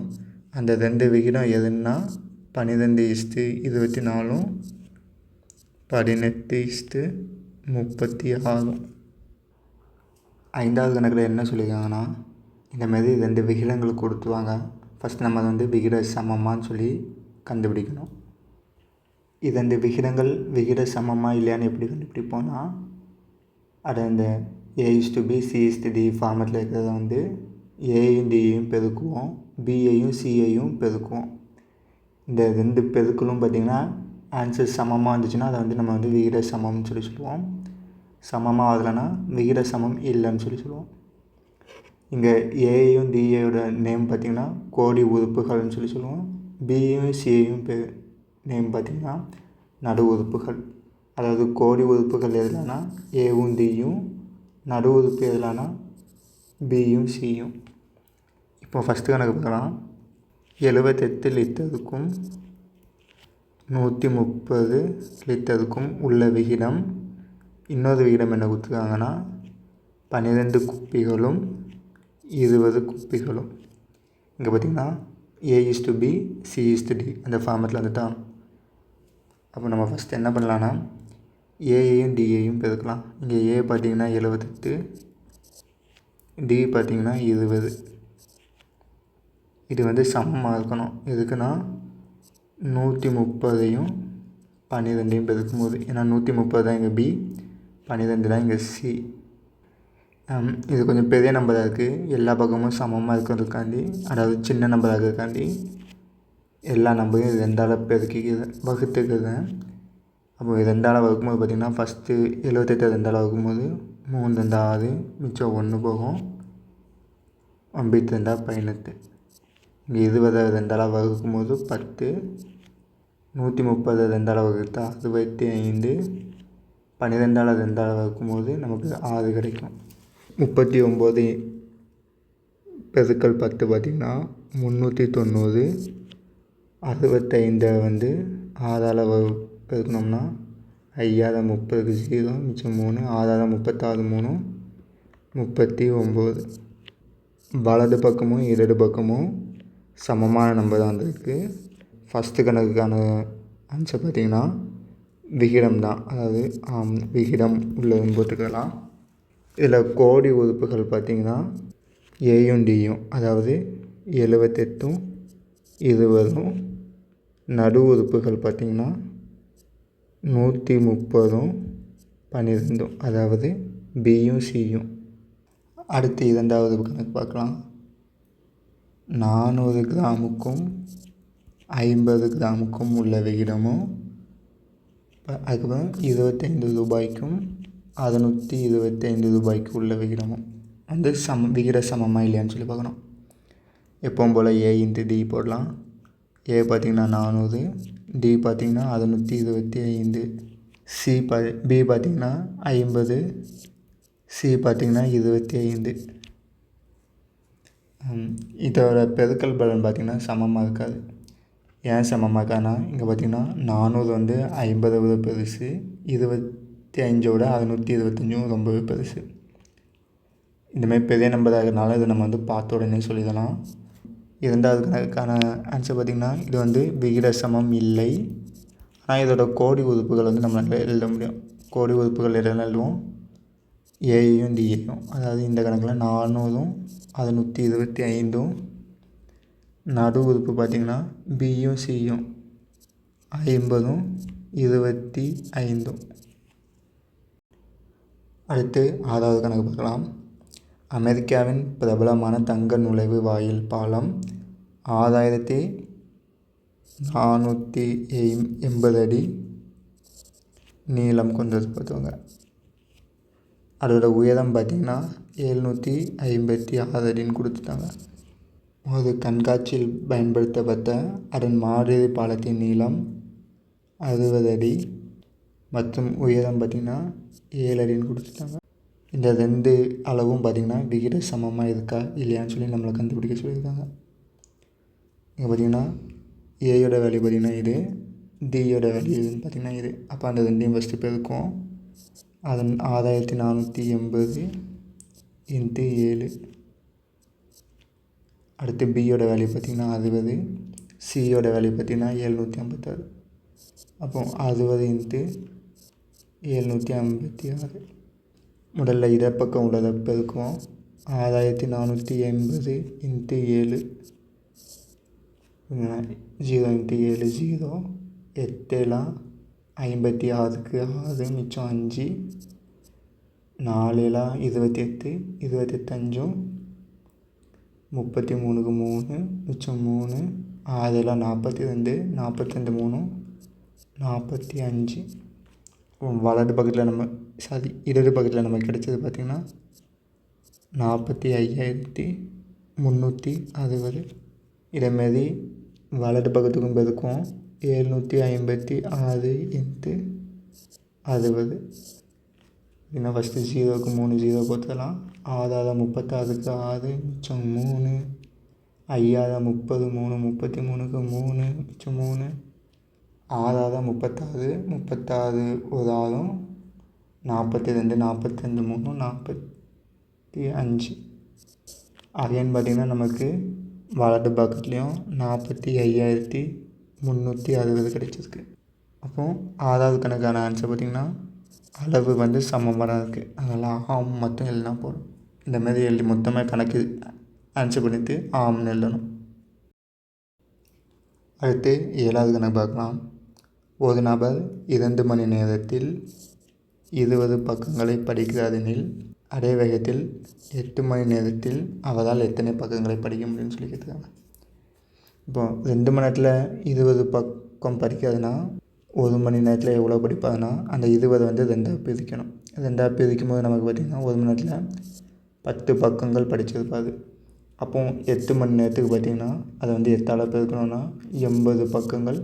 அந்த 2 விகிதம் எதுன்னா 12:24 18:36. 5வது கணக்கில் என்ன சொல்லியிருக்காங்கன்னா இந்தமாரி 2 விகிதங்கள் கொடுத்துவாங்க. ஃபஸ்ட் நம்ம வந்து விகித சமமானு சொல்லி கண்டுபிடிக்கணும். 2 விகிதங்கள் விகித சமமாக இல்லையான்னு எப்படி கண்டுபிடிப்போம்னா அதை அந்த A:B C:D ஃபார்மேட்டில் இருக்கிறத வந்து ஏயும் டியையும் பெருக்குவோம், பியையும் சியையும் பெருக்குவோம். இந்த 2 பெருக்களும் பார்த்திங்கன்னா ஆன்சர் சமமாக இருந்துச்சுன்னா அதை வந்து நம்ம வந்து விகித சமம்னு சொல்லி சொல்லுவோம். சமமாக ஆகலைன்னா விகித சமம் இல்லைன்னு சொல்லி சொல்லுவோம். இங்கே ஏயும் டியோட நேம் பார்த்திங்கன்னா கோடி உறுப்புகள்னு சொல்லி சொல்லுவோம். பியும் சியையும் நேம் பார்த்திங்கன்னா நடு உறுப்புகள். அதாவது கோடி உறுப்புகள் எதுலான்னா ஏவும் டியும், நடு உறுப்பு எதுலான்னா பியும் சியும். இப்போ ஃபஸ்ட்டு கணக்கு பார்க்கலாம். 78 லிட்டருக்கும் 130 லிட்டருக்கும் உள்ள விகிதம். இன்னொரு விகிதம் என்ன கொடுத்துருக்காங்கன்னா 12 குப்பிகளும் 20 குப்பிகளும். இங்கே பார்த்திங்கன்னா A:B C:D அந்த ஃபார்மேட்டில் வந்துட்டா. அப்போ நம்ம ஃபஸ்ட்டு என்ன பண்ணலான்னா ஏயையும் டியையும் பெருக்கலாம். இங்கே ஏ பார்த்திங்கன்னா 78, டி பார்த்திங்கன்னா 20. இது வந்து சமமாக இருக்கணும். எதுக்குன்னா 130ஐயும் 12ஐயும் பெருக்கும் போது, ஏன்னா 130 தான் இங்கே பி, 12 தான் இங்கே சி. இது கொஞ்சம் பெரிய நம்பராக இருக்குது. எல்லா பக்கமும் சமமாக இருக்கிறதுக்காண்டி, அதாவது சின்ன நம்பராக இருக்கிறதுக்காண்டி எல்லா நம்பரையும் 2ஆல் பெருக்கிக்கிறேன், வகுத்துக்கிறேன். அப்போ 2ஆல் வகுக்கும்போது பார்த்திங்கன்னா ஃபஸ்ட்டு 78 2ஆல் வகுக்கும்போது 3 2 6, மிச்சம் 1 போகும். 9 2 18. இங்கே 20 2ஆல் வகுக்கும்போது 10, 130 2ஆல் வகுத்தா 65, 12ஆல் 2ஆல் வகுக்கும்போது நமக்கு 6 கிடைக்கும். 39 பெருக்கல் 10 பார்த்திங்கன்னா 390. 65 வந்து 6ஆல் பெருக்கணும்னா 5 30க்கு 0, மிச்சம் 3, 6 36 3 39. வலது பக்கமும் இடது பக்கமும் சமமான நம்பர் தான் வந்திருக்கு. ஃபஸ்ட்டு கணக்குக்கான ஆன்சர் பார்த்திங்கன்னா விகிடம் தான், அதாவது விகிடம் உள்ளதுன்னு போட்டுக்கலாம். இதில் கோடி உறுப்புகள் பார்த்திங்கன்னா ஏயும் டியும், அதாவது 78ம் 20ம். நடு உறுப்புகள் பார்த்திங்கன்னா 130ம் 12ம், அதாவது பியும் சியும். அடுத்து 2வது கணக்கு பார்க்கலாம். 400 கிராமுக்கும் 50 கிராமுக்கும் உள்ள விகிடமும், அதுக்கப்புறம் 25 ரூபாய்க்கும் 625 ரூபாய்க்கு உள்ள விகிடமும் வந்து விகிட சமமாக இல்லையான்னு சொல்லி பார்க்கணும். எப்பவும் போல் A:D போடலாம். ஏ பார்த்திங்கன்னா 400, டி பார்த்திங்கன்னா 625, பி பார்த்திங்கன்னா 50, சி பார்த்திங்கன்னா 25. இதோட பெருக்கல் பலன் பார்த்திங்கன்னா சமமாக இருக்காது. ஏன் சமமாக இருக்காதுன்னா இங்கே பார்த்திங்கன்னா 400 வந்து 50 விட பெருசு, 25ஓட 625 ரொம்பவே பெருசு. இந்தமாதிரி பெரிய நம்பராக இருக்கிறனால இதை நம்ம வந்து பார்த்த உடனே சொல்லிடலாம். 2வது கணக்குக்கான ஆன்சர் பார்த்திங்கன்னா இது வந்து விகிட சமம் இல்லை. ஆனால் இதோட கோடி உறுப்புகள் வந்து நம்மளால் எழுத முடியும். கோடி உறுப்புகள் எழுதுவோம் ஏயையும் டியையும். அதாவது இந்த கணக்கில் 400ம் 625ம். நடு உறுப்பு பார்த்திங்கன்னா பியும் சியும் 50ம் 25ம். அடுத்து 6வது கணக்கு பார்க்கலாம். அமெரிக்காவின் பிரபலமான தங்க நுழைவு வாயில் பாலம் 6480 அடி நீளம் கொண்டது பார்த்துக்கோங்க. அதோட உயரம் பார்த்திங்கன்னா 756 அடின்னு கொடுத்துட்டாங்க. ஒரு கண்காட்சியில் பயன்படுத்தப்பட்ட அதன் மாதிரி பாலத்தின் நீளம் 60 அடி மற்றும் உயரம் பார்த்திங்கன்னா 7 அடின்னு கொடுத்துட்டாங்க. இந்த 2 அளவும் பார்த்திங்கன்னா விகிட சமமாக இருக்கா இல்லையான்னு சொல்லி நம்மளை கண்டுபிடிக்க சொல்லியிருக்காங்க. இங்கே பார்த்திங்கன்னா ஏயோட வேல்யூ பார்த்திங்கன்னா இது, டியோட வேல்யூ பார்த்திங்கன்னா இது. அப்போ அந்த 2ஐயும் ஃபஸ்ட்டு பெருக்கும். அதன் 6480 × 7. அடுத்து பியோட வேல்யூ பார்த்திங்கன்னா 60, சியோட வேல்யூ பார்த்திங்கன்னா 756. அப்போ 60 × 756. முதல்ல இடப்பக்கம் உள்ளதை பெருக்குவோம். 6480 × 7, 0 × 7 0, 8 56க்கு 6, மிச்சம் 5, 4 28, 28 5, 33க்கு 3, மிச்சம் 3, 6 42, 42 3, 45. வலது பக்கத்தில் இடது பக்கத்தில் நமக்கு கிடைச்சது பார்த்திங்கன்னா 45,360. இதேமாரி வலது பக்கத்துக்கும் பெருக்கும். 756 × 60. இன்னும் ஃபஸ்ட்டு 0க்கு 3 0 போட்டுடலாம். 6 36க்கு 6, மிச்சம் 3, 5 30 3, 33க்கு 3, மிச்சம் 3, 6 36, 36 ஒரு 6, 42 42 3, 5. அகைன் பார்த்திங்கன்னா நமக்கு வலது பக்கத்துலேயும் 45,360 கிடச்சிருக்கு. அப்போது 6வது கணக்கான ஆன்சர் பார்த்திங்கன்னா அளவு வந்து சமமாக தான் இருக்குது. அதனால் ஆம் மட்டும் எழுதினா போதும். இந்தமாரி எழுதி மொத்தமாக கணக்கு ஆன்சர் பண்ணிவிட்டு ஆம்னு எழுதணும். அடுத்து 7வது கணக்கு பார்க்கலாம். ஒரு நபர் 2 மணி நேரத்தில் 20 பக்கங்களை படிக்கிறார் எனில் அதே வேகத்தில் 8 மணி நேரத்தில் அவரால் எத்தனை பக்கங்களை படிக்க முடியும்னு சொல்லி கேட்டுருக்காங்க. இப்போது 2 மணி நேரத்தில் 20 பக்கம் படிக்கிறதுனா 1 மணி நேரத்தில் எவ்வளோ படிப்பாதுன்னா அந்த 20 வந்து 2ஆக பிரிக்கணும். 2ஆக பிரிக்கும் போது நமக்கு பார்த்திங்கன்னா 1 மணி நேரத்தில் 10 பக்கங்கள் படிச்சிருப்பாது. அப்போது 8 மணி நேரத்துக்கு பார்த்திங்கன்னா அதை வந்து 8ஆல் பெருக்கணும்னா 80 பக்கங்கள்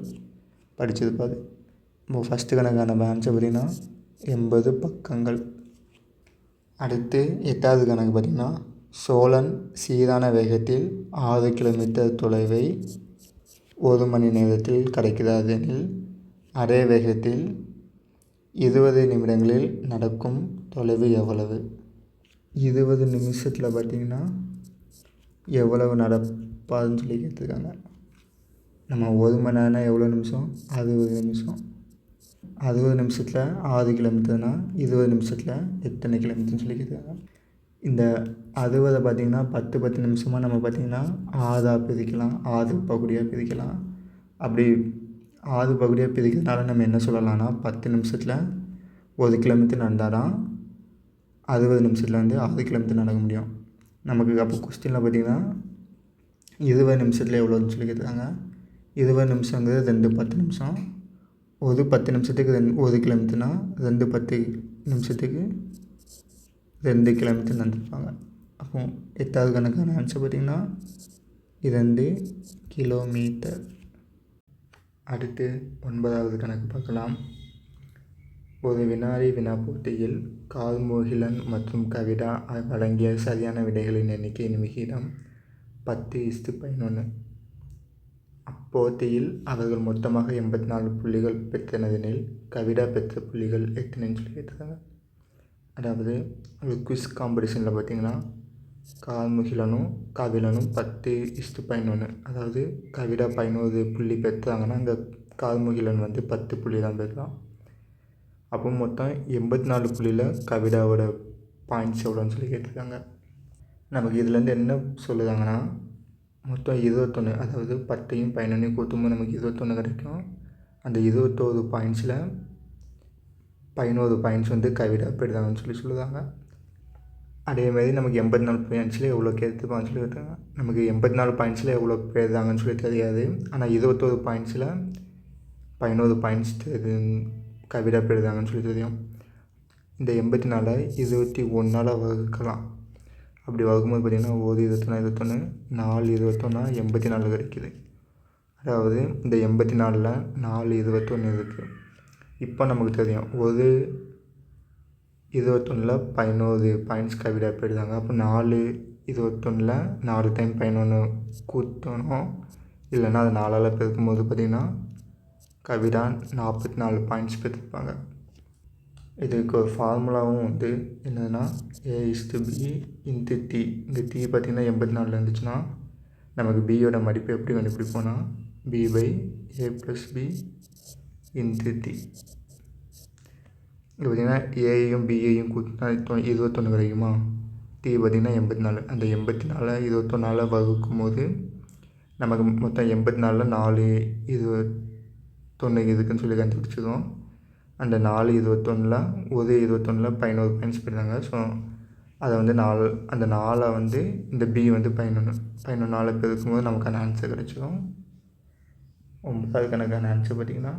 படிச்சிருப்பாது. இப்போ ஃபஸ்ட்டு கணக்கான ஆன்சர் பார்த்திங்கன்னா 80 பக்கங்கள். அடுத்து 8வது கணக்கு பார்த்திங்கன்னா சோழன் சீரான வேகத்தில் 6 கிலோமீட்டர் தொலைவை 1 மணி நேரத்தில் கடக்கிறார் எனில் அதே வேகத்தில் 20 நிமிடங்களில் நடக்கும் தொலைவு எவ்வளவு? 20 நிமிஷத்தில் பார்த்திங்கன்னா எவ்வளவு நடப்பாதுன்னு சொல்லி கேட்டிருக்காங்க. நம்ம 1 மணி நேரம்னா எவ்வளோ நிமிஷம்? 60 நிமிஷம். 60 நிமிஷத்தில் 6 கிலோமீட்டர்னால் 20 நிமிஷத்தில் எத்தனை கிலோமீட்டர்னு சொல்லி கேட்டிருக்காங்க. இந்த 60 பார்த்திங்கன்னா 10 நிமிஷமாக நம்ம பார்த்திங்கன்னா 6ஆக பிரிக்கலாம், 6 பகுதியாக பிரிக்கலாம். அப்படி 6 பகுதியாக பிரிக்கிறதுனால நம்ம என்ன சொல்லலாம்னா 10 நிமிஷத்தில் 1 கிலோமீட்டர் நடந்தால் தான் 60 நிமிஷத்தில் வந்து 6 கிலோமீட்டர் நடக்க முடியும். நமக்கு அப்போ கொஸ்டினில் பார்த்திங்கன்னா 20 நிமிஷத்தில் எவ்வளோன்னு சொல்லி கேட்குறாங்க. 20 நிமிஷங்கிறது 2 10 நிமிஷம். ஒரு 10 நிமிஷத்துக்கு 1 கிலோமீட்டர்னால் 2 10 நிமிஷத்துக்கு 2 கிலோமீட்டர் நடந்திருப்பாங்க. அப்போ 8வது கணக்கான ஆன்சர் பார்த்திங்கன்னா 2 கிலோமீட்டர். அடுத்து 9வது கணக்கு பார்க்கலாம். ஒரு வினாடி வினா போட்டியில் கார்முகிலன் மற்றும் கவிதா வழங்கிய சரியான விடைகளின் எண்ணிக்கையின் விகிதம் 10:11. அப்போட்டியில் அவர்கள் மொத்தமாக 84 புள்ளிகள் பெற்றனதெனில் கவிதா பெற்ற புள்ளிகள் எத்தனைன்னு சொல்லி கேட்டிருக்காங்க. அதாவது ஒரு குவிஸ் காம்படிஷனில் பார்த்திங்கன்னா கார்முகிலனும் கவிலனும் 10:11. அதாவது கவிதா 11 புள்ளி பெற்றாங்கன்னா அங்கே கார்முகிலன் வந்து 10 புள்ளி தான் பெறலாம். அப்போ மொத்தம் 84 புள்ளியில் கவிதாவோட பாயிண்ட்ஸ் எவ்வளோன்னு சொல்லி கேட்டிருக்காங்க. நமக்கு இதுலேருந்து என்ன சொல்லுறாங்கன்னா மொத்தம் 21, அதாவது 10யும் 11யும் கூட்டும்போது நமக்கு 21 கிடைக்கும். அந்த 21 பாயிண்ட்ஸில் 11 பாயிண்ட்ஸ் வந்து கவிதா பெறுதாங்கன்னு சொல்லி சொல்லுறாங்க. அதேமாதிரி நமக்கு 84 பாயிண்ட்ஸில் எவ்வளோ கேட்டுப்பாங்கன்னு சொல்லி கேட்டாங்க. நமக்கு 84 பாயிண்ட்ஸில் எவ்வளோ பெறுதாங்கன்னு சொல்லி தெரியாது. ஆனால் 21 பாயிண்ட்ஸில் 11 பாயிண்ட்ஸ் கவிதா பெறுதாங்கன்னு சொல்லி தெரியும். இந்த 84 21 வகுக்கலாம். அப்படி வகுக்கும்போது பார்த்திங்கன்னா 1 21 4 21 84 கிடைக்கிது. அதாவது இந்த 84ல் 4 21 இருக்குது. இப்போ நமக்கு தெரியும் ஒரு 21ல் 11 பாயிண்ட்ஸ் கவிதா பெறுதாங்க. அப்போ 4 21ல் 4 டைம் 11 கூட்டணும். இல்லைன்னா அது 4ஆல் பெருக்கும்போது பார்த்திங்கன்னா கவிதா 44 பாயிண்ட்ஸ் பெற்றிருப்பாங்க. இதுக்கு ஒரு ஃபார்முலாவும் வந்து என்னதுன்னா A/B/T. இங்கே T பார்த்திங்கன்னா 84 இருந்துச்சுன்னா நமக்கு பியோட மதிப்பு எப்படி கண்டுபிடிப்போம்னா B/A+B × T. இங்கே பார்த்திங்கன்னா ஏயையும் பியையும் கூட்டினா 21 கிடைக்குமா. T பார்த்திங்கன்னா 84. அந்த 84 21 வகுக்கும் போது நமக்கு மொத்தம் 84ல் 4 21 இருக்குதுன்னு சொல்லி கண்டுபிடிச்சிருக்கோம். அந்த 4 21ல் ஒரு 21ல் 11 பாயிண்ட்ஸ் பெறுறாங்க. ஸோ அதை வந்து அந்த 4 வந்து இந்த பி வந்து 11 பெருக்கும்போது நமக்கான ஆன்சர் கிடச்சிடும். 9வது கணக்கான ஆன்சர் பார்த்திங்கன்னா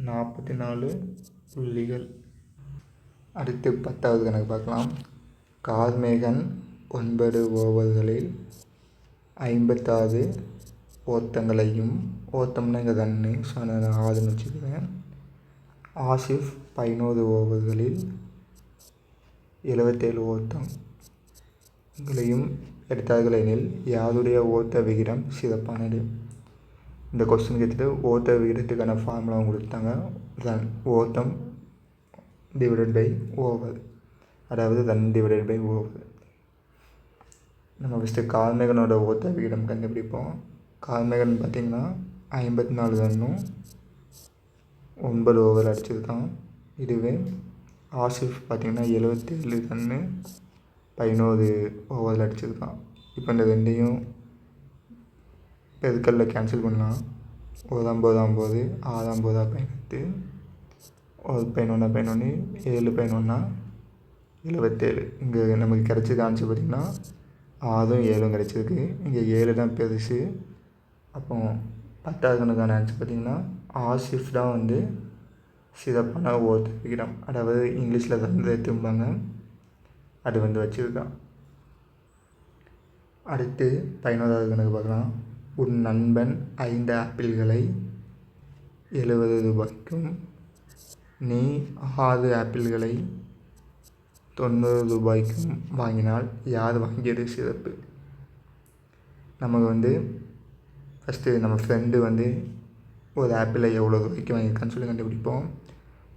44 புள்ளிகள். அடுத்து 10வது கணக்கு பார்க்கலாம். கார்மேகன் 9 ஓவர்களில் 56 ஓட்டங்களையும், ஓட்டம்னா இங்கே ரன்னு, ஸோ நான் 6ன்னு வச்சுக்குவேன். ஆசிஃப் 11 ஓவர்களில் 77 ஓட்டங்களையும் எடுத்தார்கள் எனில் யாருடைய ஓட்ட விகிதம் சிறப்பானது? இந்த கொஸ்டின் கேட்டுட்டு ஓட்ட விகிதத்துக்கான ஃபார்முலாவும் கொடுத்தாங்க. ரன் ஓட்டம் டிவைடட் பை ஓவர், அதாவது ரன் டிவைடட் பை ஓவர். நம்ம ஃபஸ்ட்டு கார்மேகனோட ஓட்ட விகிதம் கண்டுபிடிப்போம். கார்மேகன் பார்த்திங்கன்னா 54 ரன்னும் 9 ஓவர் அடிச்சிருக்கான். இதுவே ஆசிஃப் பார்த்திங்கன்னா 77 ரன்னு 11 ஓவர் அடிச்சிருக்கான். இப்போ இந்த ரெண்டையும் பெருக்கல்ல கேன்சல் பண்ணலாம். 9 6 18 11 11 7 11 77. இங்கே நமக்கு கிடச்சது ஆன்சர் பார்த்திங்கன்னா 6ம் 7ம் கிடச்சிருக்கு. இங்கே 7 தான் பெருசு. அப்போ 10வது கணக்கான ஆன்சர் பார்த்திங்கன்னா ஆசிஃப் தான் வந்து சிறப்பான ஓட்ட விகிதம், அதாவது இங்கிலீஷில் ரன் ரேட்டும்பாங்க, அது வந்து வச்சுருக்கான். அடுத்து 11வது கணக்கு பார்க்கலாம். உன் நண்பன் 5 ஆப்பிள்களை 70 ரூபாய்க்கும் நீ 6 ஆப்பிள்களை 90 ரூபாய்க்கும் வாங்கினால் யார் வாங்கியது சிறப்பு? நமக்கு வந்து ஃபஸ்ட்டு நம்ம ஃப்ரெண்டு வந்து ஒரு ஆப்பிளை எவ்வளோ ரூபாய்க்கு வாங்கியிருக்கான்னு சொல்லி கண்டுபிடிப்போம்.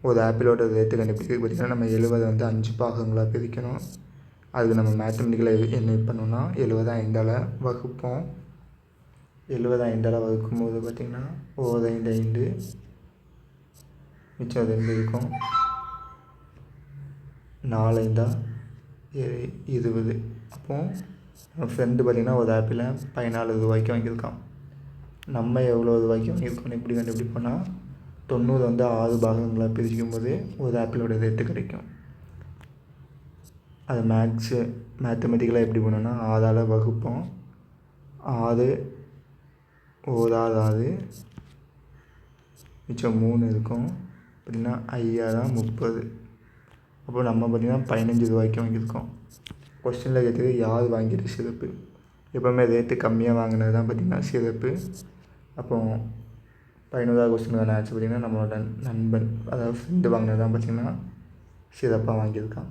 ஒரு ஆப்பிளோட ரேட்டு கண்டுபிடிக்க பார்த்திங்கன்னா நம்ம 70 வந்து 5 பாகங்களாக பிரிக்கணும். அதுக்கு நம்ம மேத்தமெட்டிக்கலாக என்ன பண்ணோம்னா 70 5ஆல் வகுப்போம். 70 5ஆல் வகுக்கும்போது பார்த்திங்கன்னா 5 5 மிச்சம் 2 இருக்கும். 4 5 20. அப்போது நம்ம ஃப்ரெண்டு பார்த்திங்கன்னா ஒரு ஆப்பிளை 14 ரூபாய்க்கு வாங்கியிருக்கான். நம்ம எவ்வளோ ரூபாய்க்கு வாங்கியிருக்கோன்னு எப்படி கண்டுபிடிப்போம்னா 90 வந்து 6 பாகங்களாக பிரிக்கும் போது ஒரு ஆப்பிளோட ரேட்டு கிடைக்கும். அது மேத்தமெட்டிக்கலாக எப்படி பண்ணோன்னா 6ஆல் வகுப்போம். 6 1 6 மிச்சம் 3 இருக்கும். அப்படின்னா 5 30. அப்போ நம்ம பார்த்திங்கன்னா 15 ரூபாய்க்கு வாங்கியிருக்கோம். கொஸ்டினில் கேட்டது யார் வாங்கியது சிறப்பு? எப்போவுமே ரேட்டு கம்மியாக வாங்கினது தான் பார்த்திங்கன்னா சிறப்பு. அப்போ 11வது கொஸ்டினுக்கான ஆன்சர் பார்த்திங்கன்னா நம்மளோட நண்பன், அதாவது ஃப்ரெண்டு வாங்கினது தான் பார்த்திங்கன்னா சிறப்பாக வாங்கியிருக்கான்.